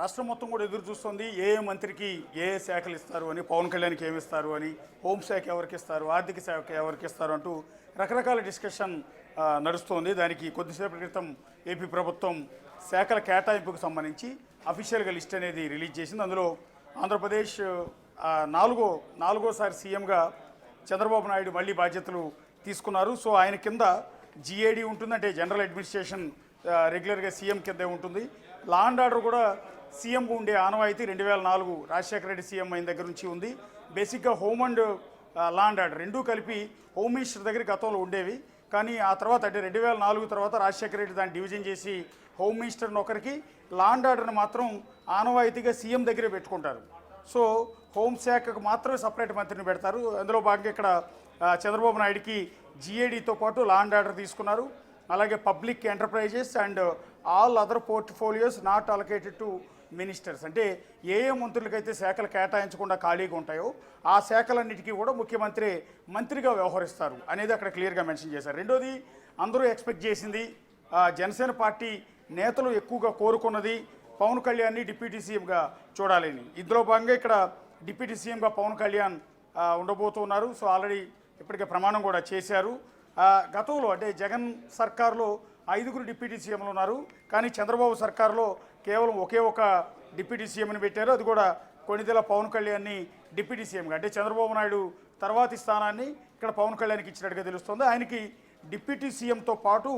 రాష్ట్రం మొత్తం కూడా ఎదురు చూస్తుంది ఏ మంత్రికి ఏ శాఖలు ఇస్తారు అని, పవన్ కళ్యాణ్కి ఏమి ఇస్తారు అని, హోంశాఖ ఎవరికి ఇస్తారు, ఆర్థిక శాఖ ఎవరికి ఇస్తారు అంటూ రకరకాల డిస్కషన్ నడుస్తోంది. దానికి కొద్దిసేపటి క్రితం ఏపీ ప్రభుత్వం శాఖల కేటాయింపుకు సంబంధించి అఫీషియల్గా లిస్ట్ అనేది రిలీజ్ చేసింది. అందులో ఆంధ్రప్రదేశ్ నాలుగోసారి సీఎంగా చంద్రబాబు నాయుడు మళ్ళీ బాధ్యతలు తీసుకున్నారు. సో ఆయన కింద జిఏడి ఉంటుంది, అంటే జనరల్ అడ్మినిస్ట్రేషన్ రెగ్యులర్గా సీఎం కిందే ఉంటుంది. లా అండ్ ఆర్డర్ కూడా సీఎంకు ఉండే ఆనవాయితీ 2004 రాజశేఖర రెడ్డి సీఎం అయిన దగ్గర నుంచి ఉంది. బేసిక్గా home and law and order రెండూ కలిపి హోమ్ మినిస్టర్ దగ్గర గతంలో ఉండేవి. కానీ ఆ తర్వాత అంటే 2004 తర్వాత రాజశేఖర రెడ్డి దాన్ని డివిజన్ చేసి హోమ్ మినిస్టర్ని ఒకరికి, లా అండ్ ఆర్డర్ని మాత్రం ఆనవాయితీగా సీఎం దగ్గరే పెట్టుకుంటారు. సో హోంశాఖకు మాత్రమే సపరేట్ మంత్రిని పెడతారు. అందులో భాగంగా ఇక్కడ చంద్రబాబు నాయుడికి జిఏడితో పాటు లా అండ్ ఆర్డర్ తీసుకున్నారు. అలాగే public enterprises and all other portfolios not allocated to ministers, అంటే ఏ మంత్రులకైతే శాఖలు కేటాయించకుండా ఖాళీగా ఉంటాయో ఆ శాఖలన్నిటికీ కూడా ముఖ్యమంత్రి మంత్రిగా వ్యవహరిస్తారు అనేది అక్కడ క్లియర్గా మెన్షన్ చేశారు. రెండోది, అందరూ ఎక్స్పెక్ట్ చేసింది, జనసేన పార్టీ నేతలు ఎక్కువగా కోరుకున్నది పవన్ కళ్యాణ్ని డిప్యూటీ సీఎంగా చూడాలని. ఇందులో భాగంగా ఇక్కడ డిప్యూటీ సీఎంగా పవన్ కళ్యాణ్ ఉండబోతున్నారు. సో ఆల్రెడీ ఇప్పటికే ప్రమాణం కూడా చేశారు. గతంలో అంటే జగన్ సర్కార్లో 5 డిప్యూటీ సీఎంలు ఉన్నారు. కానీ చంద్రబాబు సర్కార్లో కేవలం ఒకే ఒక డిప్యూటీ సీఎంని పెట్టారు. అది కూడా కొణిదెల పవన్ కళ్యాణ్ని డిప్యూటీ సీఎంగా, అంటే చంద్రబాబు నాయుడు తర్వాతి స్థానాన్ని ఇక్కడ పవన్ కళ్యాణ్కి ఇచ్చినట్టుగా తెలుస్తుంది. ఆయనకి డిప్యూటీ సీఎంతో పాటు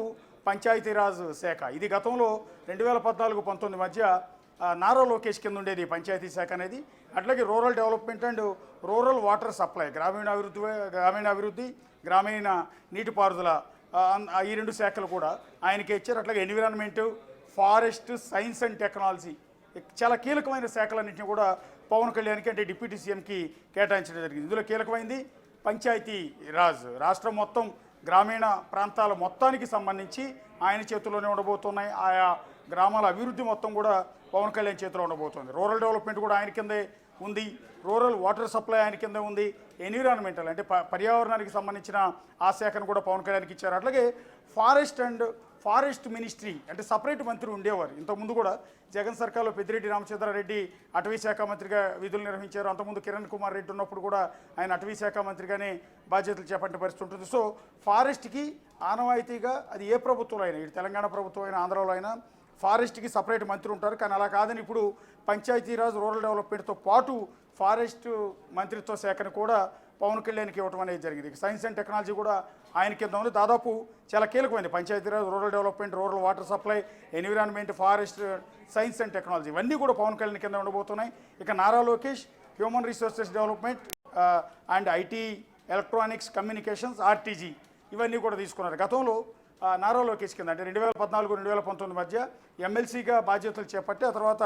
పంచాయతీరాజ్ శాఖ, ఇది గతంలో 2014-19 మధ్య నారా లోకేష్ కింద ఉండేది పంచాయతీ శాఖ అనేది. అట్లాగే rural development and rural water supply, గ్రామీణాభివృద్ధి, గ్రామీణ నీటిపారుదల, ఈ 2 శాఖలు కూడా ఆయనకి ఇచ్చారు. అట్లాగే environment, forest, science and technology, చాలా కీలకమైన శాఖలన్నింటినీ కూడా పవన్ కళ్యాణ్కి అంటే డిప్యూటీ సీఎంకి కేటాయించడం జరిగింది. ఇందులో కీలకమైంది పంచాయతీ రాజ్. రాష్ట్రం మొత్తం గ్రామీణ ప్రాంతాల మొత్తానికి సంబంధించి ఆయన చేతుల్లోనే ఉండబోతున్నాయి. ఆయా గ్రామాల అభివృద్ధి మొత్తం కూడా పవన్ కళ్యాణ్ చేతిలో ఉండబోతుంది. రూరల్ డెవలప్మెంట్ కూడా ఆయన కిందే ఉంది. రూరల్ వాటర్ సప్లై ఆయన కిందే ఉంది. ఎన్విరాన్మెంటల్ అంటే పర్యావరణానికి సంబంధించిన ఆ శాఖను కూడా పవన్ కళ్యాణ్కి ఇచ్చారు. అట్లాగే ఫారెస్ట్ మినిస్ట్రీ అంటే సపరేట్ మంత్రి ఉండేవారు. ఇంతకుముందు కూడా జగన్ సర్కార్లో పెద్దిరెడ్డి రామచంద్రారెడ్డి అటవీ శాఖ మంత్రిగా విధులు నిర్వహించారు. అంతకుముందు కిరణ్ కుమార్ రెడ్డి ఉన్నప్పుడు కూడా ఆయన అటవీ శాఖ మంత్రిగానే బాధ్యతలు చేపట్టిన పరిస్థితి ఉంటుంది. సో ఫారెస్ట్కి ఆనవాయితీగా అది ఏ ప్రభుత్వంలో అయినా, ఇటు తెలంగాణ ప్రభుత్వం అయినా, ఆంధ్రాలో అయినా ఫారెస్ట్కి సపరేట్ మంత్రి ఉంటారు. కానీ అలా కాదని ఇప్పుడు పంచాయతీరాజ్, రూరల్ డెవలప్మెంట్తో పాటు ఫారెస్ట్ మంత్రిత్వ శాఖను కూడా పవన్ కళ్యాణ్కి ఇవ్వడం అనేది జరిగింది. సైన్స్ అండ్ టెక్నాలజీ కూడా ఆయన కింద ఉంది. దాదాపు చాలా కీలకమైంది Panchayati Raj, rural development, rural water supply, environment, forest, science and technology ఇవన్నీ కూడా పవన్ కళ్యాణ్ కింద ఉండబోతున్నాయి. ఇక Nara Lokesh human resources development and IT, electronics, communications, RTG ఇవన్నీ కూడా తీసుకున్నారు. గతంలో నారా లోకేష్ కింద అంటే 2014-2019 మధ్య ఎమ్మెల్సీగా బాధ్యతలు చేపట్టి ఆ తర్వాత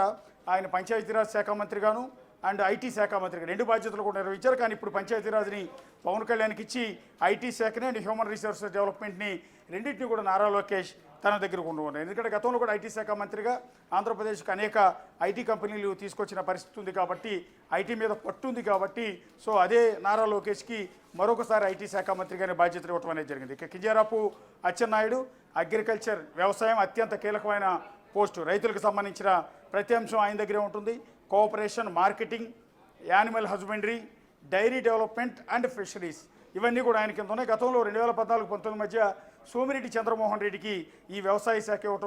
ఆయన పంచాయతీరాజ్ శాఖ మంత్రిగాను అండ్ ఐటీ శాఖ మంత్రిగా 2 బాధ్యతలు కూడా నిర్వహించారు. కానీ ఇప్పుడు పంచాయతీరాజ్ని పవన్ కళ్యాణ్కి ఇచ్చి ఐటీ శాఖని అండ్ హ్యూమన్ రిసోర్సెస్ డెవలప్మెంట్ని రెండింటిని కూడా నారా లోకేష్ తన దగ్గరకు ఉండవున్నారు. ఎందుకంటే గతంలో కూడా ఐటీ శాఖ మంత్రిగా ఆంధ్రప్రదేశ్కి అనేక ఐటీ కంపెనీలు తీసుకొచ్చిన పరిస్థితి ఉంది కాబట్టి, ఐటీ మీద పట్టుంది కాబట్టి, సో అదే నారా లోకేష్కి మరొకసారి ఐటీ శాఖ మంత్రిగానే బాధ్యతలు ఇవ్వడం అనేది జరిగింది. ఇక కింజరాపు అచ్చెన్నాయుడు అగ్రికల్చర్, వ్యవసాయం అత్యంత కీలకమైన పోస్టు. రైతులకు సంబంధించిన ప్రతి అంశం ఆయన దగ్గరే ఉంటుంది. Cooperation, marketing, animal husbandry, dairy development and fisheries ఇవన్నీ కూడా ఆయన కింద ఉన్నాయి. గతంలో 2014-19 మధ్య సోమిరెడ్డి చంద్రమోహన్ రెడ్డికి ఈ వ్యవసాయ శాఖ ఇవ్వటం